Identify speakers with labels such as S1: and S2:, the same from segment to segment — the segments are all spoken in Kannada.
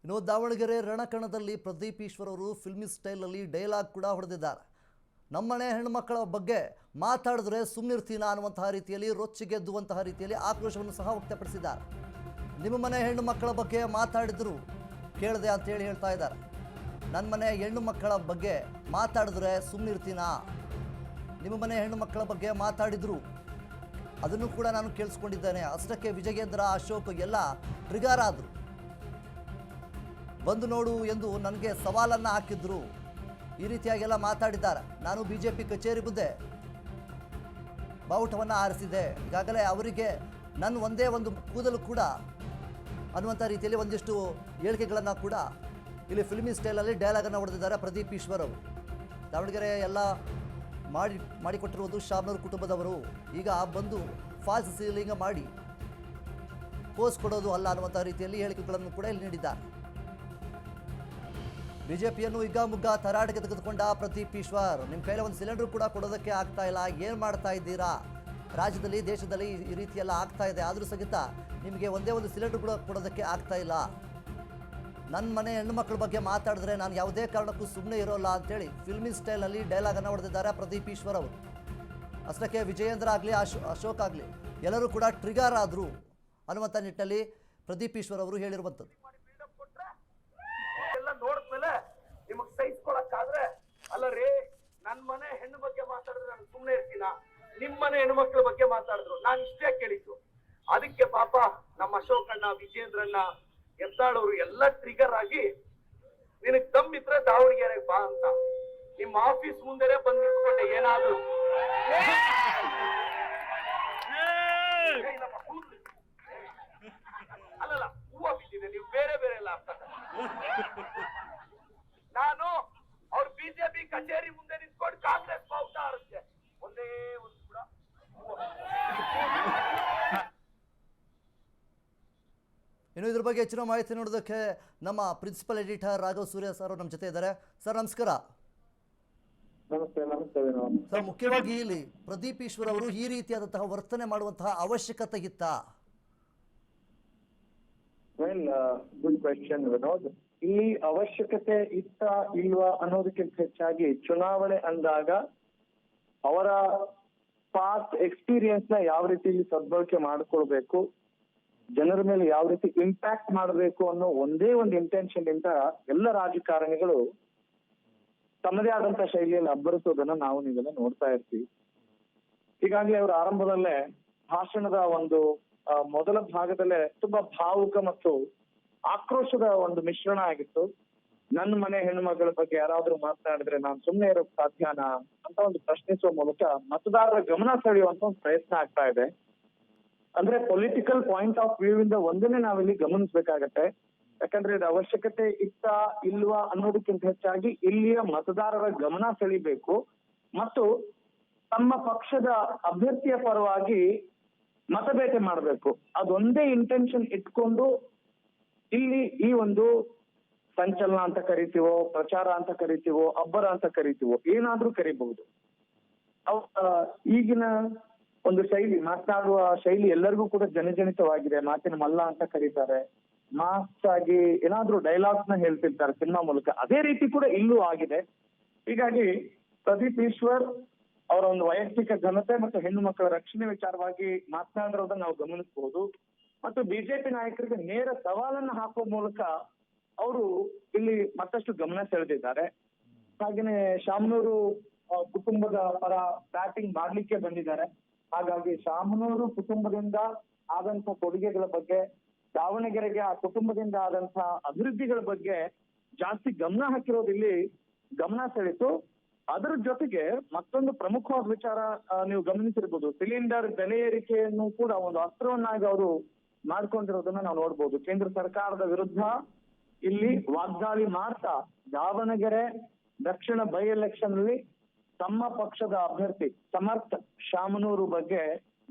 S1: ಇನ್ನು ದಾವಣಗೆರೆ ರಣಕಣದಲ್ಲಿ ಪ್ರದೀಪ್ ಈಶ್ವರ್ ಅವರು ಫಿಲ್ಮಿ ಸ್ಟೈಲಲ್ಲಿ ಡೈಲಾಗ್ ಕೂಡ ಹೊಡೆದಿದ್ದಾರೆ. ನಮ್ಮನೆ ಹೆಣ್ಣುಮಕ್ಕಳ ಬಗ್ಗೆ ಮಾತಾಡಿದ್ರೆ ಸುಮ್ಮನಿರ್ತೀನಾ ಅನ್ನುವಂತಹ ರೀತಿಯಲ್ಲಿ ರೊಚ್ಚಿಗೆದ್ದುವಂತಹ ರೀತಿಯಲ್ಲಿ ಆಕ್ರೋಶವನ್ನು ಸಹ ವ್ಯಕ್ತಪಡಿಸಿದ್ದಾರೆ. ನಿಮ್ಮ ಮನೆ ಹೆಣ್ಣು ಮಕ್ಕಳ ಬಗ್ಗೆ ಮಾತಾಡಿದ್ರು ಕೇಳದೆ ಅಂತೇಳಿ ಹೇಳ್ತಾ ಇದ್ದಾರೆ. ನನ್ನ ಮನೆ ಹೆಣ್ಣು ಮಕ್ಕಳ ಬಗ್ಗೆ ಮಾತಾಡಿದ್ರೆ ಸುಮ್ಮನಿರ್ತೀನಾ, ನಿಮ್ಮ ಮನೆ ಹೆಣ್ಣು ಮಕ್ಕಳ ಬಗ್ಗೆ ಮಾತಾಡಿದ್ರು ಅದನ್ನು ಕೂಡ ನಾನು ಕೇಳಿಸ್ಕೊಂಡಿದ್ದೇನೆ. ಅಷ್ಟಕ್ಕೆ ವಿಜಯೇಂದ್ರ, ಅಶೋಕ್ ಎಲ್ಲ ಟ್ರಿಗರ್ ಆದರು. ಬಂದು ನೋಡು ಎಂದು ನನಗೆ ಸವಾಲನ್ನು ಹಾಕಿದ್ರು. ಈ ರೀತಿಯಾಗೆಲ್ಲ ಮಾತಾಡಿದ್ದಾರೆ. ನಾನು ಬಿಜೆಪಿ ಕಚೇರಿ ಮುಂದೆ ಬಾವುಟವನ್ನು ಆರಿಸಿದೆ. ಈಗಾಗಲೇ ಅವರಿಗೆ ನನ್ನ ಒಂದೇ ಒಂದು ಕೂದಲು ಕೂಡ ಅನ್ನುವಂಥ ರೀತಿಯಲ್ಲಿ ಒಂದಿಷ್ಟು ಹೇಳಿಕೆಗಳನ್ನು ಕೂಡ ಇಲ್ಲಿ ಫಿಲ್ಮಿ ಸ್ಟೈಲಲ್ಲಿ ಡೈಲಾಗನ್ನು ಹೊಡೆದಿದ್ದಾರೆ ಪ್ರದೀಪ್ ಈಶ್ವರ್ ಅವರು. ದಾವಣಗೆರೆ ಎಲ್ಲ ಮಾಡಿಕೊಟ್ಟಿರುವುದು ಶಾಮ್ನೂರ್ ಕುಟುಂಬದವರು. ಈಗ ಬಂದು ಫಾಲ್ಸ್ ಸೀಲಿಂಗ್ ಮಾಡಿ ಪೋಸ್ ಕೊಡೋದು ಅಲ್ಲ ಅನ್ನುವಂಥ ರೀತಿಯಲ್ಲಿ ಹೇಳಿಕೆಗಳನ್ನು ಕೂಡ ಇಲ್ಲಿ ನೀಡಿದ್ದಾರೆ. ಬಿಜೆಪಿಯನ್ನು ಹಿಗ್ಗಾಮುಗ್ಗಾ ತರಾಟೆಗೆ ತೆಗೆದುಕೊಂಡ ಪ್ರದೀಪ್ ಈಶ್ವರ್, ನಿಮ್ಮ ಕೈಲಿ ಒಂದು ಸಿಲಿಂಡರ್ ಕೂಡ ಕೊಡೋದಕ್ಕೆ ಆಗ್ತಾ ಇಲ್ಲ, ಏನು ಮಾಡ್ತಾ ಇದ್ದೀರಾ? ರಾಜ್ಯದಲ್ಲಿ ದೇಶದಲ್ಲಿ ಈ ರೀತಿಯೆಲ್ಲ ಆಗ್ತಾ ಇದೆ, ಆದರೂ ಸಹಿತ ನಿಮಗೆ ಒಂದೇ ಒಂದು ಸಿಲಿಂಡರ್ ಕೂಡ ಕೊಡೋದಕ್ಕೆ ಆಗ್ತಾ ಇಲ್ಲ. ನನ್ನ ಮನೆ ಹೆಣ್ಣುಮಕ್ಕಳ ಬಗ್ಗೆ ಮಾತಾಡಿದ್ರೆ ನಾನು ಯಾವುದೇ ಕಾರಣಕ್ಕೂ ಸುಮ್ಮನೆ ಇರೋಲ್ಲ ಅಂತೇಳಿ ಫಿಲ್ಮಿ ಸ್ಟೈಲಲ್ಲಿ ಡೈಲಾಗನ್ನು ಹೊಡೆದಿದ್ದಾರೆ ಪ್ರದೀಪ್ ಈಶ್ವರ್ ಅವರು. ಅಷ್ಟಕ್ಕೆ ವಿಜಯೇಂದ್ರ ಆಗಲಿ ಅಶೋಕ್ ಆಗಲಿ ಎಲ್ಲರೂ ಕೂಡ ಟ್ರಿಗರ್ ಆದರು ಅನ್ನುವಂಥ ನಿಟ್ಟಲ್ಲಿ ಪ್ರದೀಪ್ ಈಶ್ವರ್ ಅವರು ಹೇಳಿರುವಂಥದ್ದು.
S2: ನೋಡಿದ್ಮೇಲೆ ನಿಮಗ್ ಸಹಿಸ್ಕೊಳಕ್ಕಾದ್ರೆ ಅಲ್ಲ ರೀ, ನನ್ ಮನೆ ಹೆಣ್ಣು ಬಗ್ಗೆ ಮಾತಾಡಿದ್ರೆ ನಾನು ಸುಮ್ನೆ ಇರ್ತೀನ, ನಿಮ್ ಮನೆ ಹೆಣ್ಣು ಮಕ್ಕಳ ಬಗ್ಗೆ ಮಾತಾಡಿದ್ರು ನಾನು ಇಷ್ಟೇ ಕೇಳಿದ್ದು. ಅದಕ್ಕೆ ಪಾಪ ನಮ್ಮ ಅಶೋಕಣ್ಣ, ವಿಜೇಂದ್ರಣ್ಣ, ಎದ್ದಾಳವ್ರು ಎಲ್ಲ ಟ್ರಿಗರ್ ಆಗಿ ನಿನಗ್ ತಮ್ಮಿದ್ರೆ ದಾವಣಗೆರೆಗೆ ಬಾ ಅಂತ ನಿಮ್ಮ ಆಫೀಸ್ ಮುಂದೆನೆ ಬಂದ್ ನಿಂತ್ಕೊಂಡೆ. ಏನಾದ್ರು ಅಲ್ಲಲ್ಲ ಹೂವ ಬಿದ್ದಿದೆ, ನೀವು ಬೇರೆ ಬೇರೆ ಎಲ್ಲ ಅರ್ಥ. ನಾನು ಅವ್ರ ಬಿಜೆಪಿ ಕಚೇರಿ ಮುಂದೆ ನಿಂತ್ಕೊಂಡು ಕಾಂಗ್ರೆಸ್ ಬಾವುಟ ಆರಿಸ್ದೆ, ಒಂದೇ ಒಂದು ಕೂಡ.
S1: ಇನ್ನು ಇದ್ರ ಬಗ್ಗೆ ಹೆಚ್ಚಿನ ಮಾಹಿತಿ ನೋಡೋದಕ್ಕೆ ನಮ್ಮ ಪ್ರಿನ್ಸಿಪಲ್ ಎಡಿಟರ್ ರಾಘವ್ ಸೂರ್ಯ ಸರ್ ನಮ್ಮ ಜೊತೆ ಇದ್ದಾರೆ. ಸರ್ ನಮಸ್ಕಾರ. ಸರ್, ಮುಖ್ಯವಾಗಿ ಇಲ್ಲಿ ಪ್ರದೀಪ್ ಈಶ್ವರ್ ಅವರು ಈ ರೀತಿಯಾದಂತಹ ವರ್ತನೆ ಮಾಡುವಂತಹ ಅವಶ್ಯಕತೆ ಇತ್ತಾ?
S3: Well, good question Vinod. ಈ ಅವಶ್ಯಕತೆ ಇತ್ತ ಇಲ್ವಾ ಅನ್ನೋದಕ್ಕಿಂತ ಹೆಚ್ಚಾಗಿ ಚುನಾವಣೆ ಅಂದಾಗ ಅವರ ಪಾಸ್ಟ್ ಎಕ್ಸ್ಪೀರಿಯನ್ಸ್ ನ ಯಾವ ರೀತಿ ಸದ್ಬಳಕೆ ಮಾಡ್ಕೊಳ್ಬೇಕು, ಜನರ ಮೇಲೆ ಯಾವ ರೀತಿ ಇಂಪ್ಯಾಕ್ಟ್ ಮಾಡಬೇಕು ಅನ್ನೋ ಒಂದೇ ಒಂದು ಇಂಟೆನ್ಷನ್ ಇಂದ ಎಲ್ಲ ರಾಜಕಾರಣಿಗಳು ತಮ್ಮದೇ ಆದಂತ ಶೈಲಿಯಲ್ಲಿ ಅಬ್ಬರಿಸೋದನ್ನ ನಾವು ನೀವೆಲ್ಲ ನೋಡ್ತಾ ಇರ್ತೀವಿ. ಹೀಗಾಗಿ ಅವರ ಆರಂಭದಲ್ಲೇ ಭಾಷಣದ ಒಂದು ಮೊದಲ ಭಾಗದಲ್ಲೇ ತುಂಬಾ ಭಾವುಕ ಮತ್ತು ಆಕ್ರೋಶದ ಒಂದು ಮಿಶ್ರಣ ಆಗಿತ್ತು. ನನ್ನ ಮನೆ ಹೆಣ್ಣುಮಗಳ ಬಗ್ಗೆ ಯಾರಾದ್ರೂ ಮಾತನಾಡಿದ್ರೆ ನಾನು ಸುಮ್ಮನೆ ಇರೋಕ್ ಸಾಧ್ಯನಾ ಅಂತ ಒಂದು ಪ್ರಶ್ನಿಸುವ ಮೂಲಕ ಮತದಾರರ ಗಮನ ಸೆಳೆಯುವಂತ ಒಂದು ಪ್ರಯತ್ನ ಆಗ್ತಾ ಇದೆ. ಅಂದ್ರೆ ಪೊಲಿಟಿಕಲ್ ಪಾಯಿಂಟ್ ಆಫ್ ವ್ಯೂ ಇಂದ ಒಂದನ್ನೇ ನಾವಿಲ್ಲಿ ಗಮನಿಸ್ಬೇಕಾಗತ್ತೆ. ಯಾಕಂದ್ರೆ ಇದು ಅವಶ್ಯಕತೆ ಇತ್ತ ಇಲ್ವಾ ಅನ್ನೋದಕ್ಕಿಂತ ಹೆಚ್ಚಾಗಿ ಇಲ್ಲಿಯ ಮತದಾರರ ಗಮನ ಸೆಳಿಬೇಕು ಮತ್ತು ತಮ್ಮ ಪಕ್ಷದ ಅಭ್ಯರ್ಥಿಯ ಪರವಾಗಿ ಮತಬೇಟೆ ಮಾಡಬೇಕು. ಅದೊಂದೇ ಇಂಟೆನ್ಷನ್ ಇಟ್ಕೊಂಡು ಇಲ್ಲಿ ಈ ಒಂದು ಸಂಚಲನ ಅಂತ ಕರಿತೀವೋ, ಪ್ರಚಾರ ಅಂತ ಕರಿತೀವೋ, ಅಬ್ಬರ ಅಂತ ಕರಿತೀವೋ, ಏನಾದ್ರೂ ಕರಿಬಹುದು. ಈಗಿನ ಒಂದು ಶೈಲಿ, ಮಾತನಾಡುವ ಶೈಲಿ ಎಲ್ಲರಿಗೂ ಕೂಡ ಜನಜನಿತವಾಗಿದೆ. ಮಾತಿನ ಮಲ್ಲ ಅಂತ ಕರೀತಾರೆ, ಮಾಸ್ ಆಗಿ ಏನಾದ್ರೂ ಡೈಲಾಗ್ಸ್ ನ ಹೇಳ್ತಿರ್ತಾರೆ ಸಿನಿಮಾ ಮೂಲಕ. ಅದೇ ರೀತಿ ಕೂಡ ಇಲ್ಲೂ ಆಗಿದೆ. ಹೀಗಾಗಿ ಪ್ರದೀಪ್ ಈಶ್ವರ್ ಅವರ ಒಂದು ವೈಯಕ್ತಿಕ ಘನತೆ ಮತ್ತು ಹೆಣ್ಣು ಮಕ್ಕಳ ರಕ್ಷಣೆ ವಿಚಾರವಾಗಿ ಮಾತನಾಡಿರೋದನ್ನ ನಾವು ಗಮನಿಸಬಹುದು. ಮತ್ತು ಬಿಜೆಪಿ ನಾಯಕರಿಗೆ ನೇರ ಸವಾಲನ್ನ ಹಾಕುವ ಮೂಲಕ ಅವರು ಇಲ್ಲಿ ಮತ್ತಷ್ಟು ಗಮನ ಸೆಳೆದಿದ್ದಾರೆ. ಹಾಗೇನೆ ಶಾಮನೂರು ಕುಟುಂಬದ ಪರ ಬ್ಯಾಟಿಂಗ್ ಮಾಡ್ಲಿಕ್ಕೆ ಬಂದಿದ್ದಾರೆ. ಹಾಗಾಗಿ ಶಾಮನೂರು ಕುಟುಂಬದಿಂದ ಆದಂತ ಕೊಡುಗೆಗಳ ಬಗ್ಗೆ, ದಾವಣಗೆರೆಗೆ ಆ ಕುಟುಂಬದಿಂದ ಆದಂತ ಅಭಿವೃದ್ಧಿಗಳ ಬಗ್ಗೆ ಜಾಸ್ತಿ ಗಮನ ಹಾಕಿರೋದು ಇಲ್ಲಿ ಗಮನ ಸೆಳೀತು. ಅದರ ಜೊತೆಗೆ ಮತ್ತೊಂದು ಪ್ರಮುಖವಾದ ವಿಚಾರ ನೀವು ಗಮನಿಸಿರ್ಬೋದು, ಸಿಲಿಂಡರ್ ಬೆಲೆ ಏರಿಕೆಯನ್ನು ಕೂಡ ಒಂದು ಅಸ್ತ್ರವನ್ನಾಗಿ ಅವರು ಮಾಡ್ಕೊಂಡಿರೋದನ್ನ ನಾವು ನೋಡ್ಬೋದು. ಕೇಂದ್ರ ಸರ್ಕಾರದ ವಿರುದ್ಧ ಇಲ್ಲಿ ವಾಗ್ದಾಳಿ ಮಾಡ್ತಾ ದಾವಣಗೆರೆ ದಕ್ಷಿಣ ಬೈ ಎಲೆಕ್ಷನ್ ಅಲ್ಲಿ ತಮ್ಮ ಪಕ್ಷದ ಅಭ್ಯರ್ಥಿ ಸಮರ್ಥ ಶಾಮನೂರು ಬಗ್ಗೆ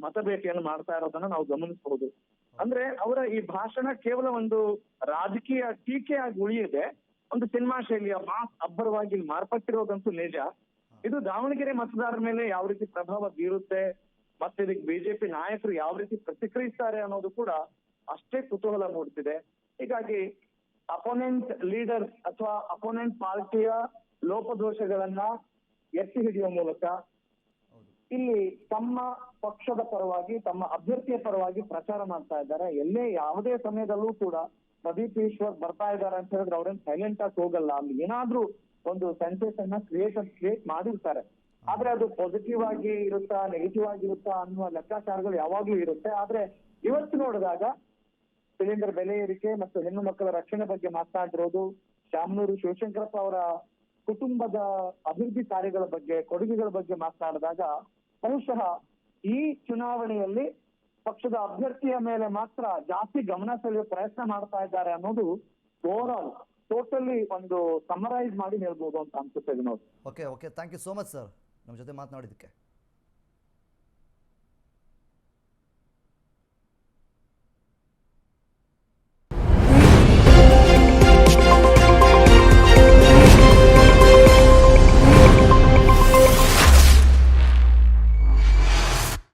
S3: ಮತಬೇಟೆಯನ್ನು ಮಾಡ್ತಾ ಇರೋದನ್ನ ನಾವು ಗಮನಿಸಬಹುದು. ಅಂದ್ರೆ ಅವರ ಈ ಭಾಷಣ ಕೇವಲ ಒಂದು ರಾಜಕೀಯ ಟೀಕೆಯಾಗಿ ಉಳಿಯದೆ ಒಂದು ಸಿನಿಮಾ ಶೈಲಿಯ ಮಾಸ್ ಅಬ್ಬರವಾಗಿ ಇಲ್ಲಿ ಮಾರ್ಪಟ್ಟಿರೋದಂತೂ ನಿಜ. ಇದು ದಾವಣಗೆರೆ ಮತದಾರರ ಮೇಲೆ ಯಾವ ರೀತಿ ಪ್ರಭಾವ ಬೀರುತ್ತೆ ಮತ್ತೆ ಇದಕ್ಕೆ ಬಿಜೆಪಿ ನಾಯಕರು ಯಾವ ರೀತಿ ಪ್ರತಿಕ್ರಿಯಿಸ್ತಾರೆ ಅನ್ನೋದು ಕೂಡ ಅಷ್ಟೇ ಕುತೂಹಲ ಮೂಡ್ತಿದೆ. ಹೀಗಾಗಿ ಅಪೋನೆಂಟ್ ಲೀಡರ್ ಅಥವಾ ಅಪೋನೆಂಟ್ ಪಾರ್ಟಿಯ ಲೋಪದೋಷಗಳನ್ನ ಎತ್ತಿ ಹಿಡಿಯುವ ಮೂಲಕ ಇಲ್ಲಿ ತಮ್ಮ ಪಕ್ಷದ ಪರವಾಗಿ, ತಮ್ಮ ಅಭ್ಯರ್ಥಿಯ ಪರವಾಗಿ ಪ್ರಚಾರ ಮಾಡ್ತಾ ಇದ್ದಾರೆ. ಎಲ್ಲೇ ಯಾವುದೇ ಸಮಯದಲ್ಲೂ ಕೂಡ ಪ್ರದೀಪ್ ಈಶ್ವರ್ ಬರ್ತಾ ಇದ್ದಾರೆ ಅಂತ ಹೇಳಿದ್ರೆ ಅವ್ರೇನ್ ಸೈಲೆಂಟ್ ಆಗಿ ಹೋಗಲ್ಲ. ಅಲ್ಲಿ ಏನಾದ್ರೂ ಒಂದು ಸೆನ್ಸೇಷನ್ ಕ್ರಿಯೇಟ್ ಮಾಡಿರ್ತಾರೆ. ಆದ್ರೆ ಅದು ಪಾಸಿಟಿವ್ ಆಗಿ ಇರುತ್ತಾ, ನೆಗೆಟಿವ್ ಆಗಿರುತ್ತಾ ಅನ್ನುವ ಲೆಕ್ಕಾಚಾರಗಳು ಯಾವಾಗ್ಲೂ ಇರುತ್ತೆ. ಆದ್ರೆ ಇವತ್ತು ನೋಡಿದಾಗ ಸಿಲಿಂಡರ್ ಬೆಲೆ ಏರಿಕೆ ಮತ್ತು ಹೆಣ್ಣು ಮಕ್ಕಳ ರಕ್ಷಣೆ ಬಗ್ಗೆ ಮಾತನಾಡಿರೋದು, ಶಾಮನೂರು ಶಿವಶಂಕರಪ್ಪ ಅವರ ಕುಟುಂಬದ ಅಭಿವೃದ್ಧಿ ಕಾರ್ಯಗಳ ಬಗ್ಗೆ, ಕೊಡುಗೆಗಳ ಬಗ್ಗೆ ಮಾತನಾಡಿದಾಗ ಬಹುಶಃ ಈ ಚುನಾವಣೆಯಲ್ಲಿ ಪಕ್ಷದ ಅಭ್ಯರ್ಥಿಯ ಮೇಲೆ ಮಾತ್ರ ಜಾಸ್ತಿ ಗಮನ ಸೆಳೆಯುವ ಪ್ರಯತ್ನ ಮಾಡ್ತಾ ಇದ್ದಾರೆ ಅನ್ನೋದು ಓವರ್ ಆಲ್ ಟೋಟಲಿ ಒಂದು ಸಮರೈಸ್ ಮಾಡಿ ಹೇಳ್ಬೋದು ಅಂತ ಅನ್ಸುತ್ತೆ Vinod.
S1: Okay thank you so much sir ನಮ್ಮ ಜೊತೆ ಮಾತನಾಡಿದ್ದಕ್ಕೆ.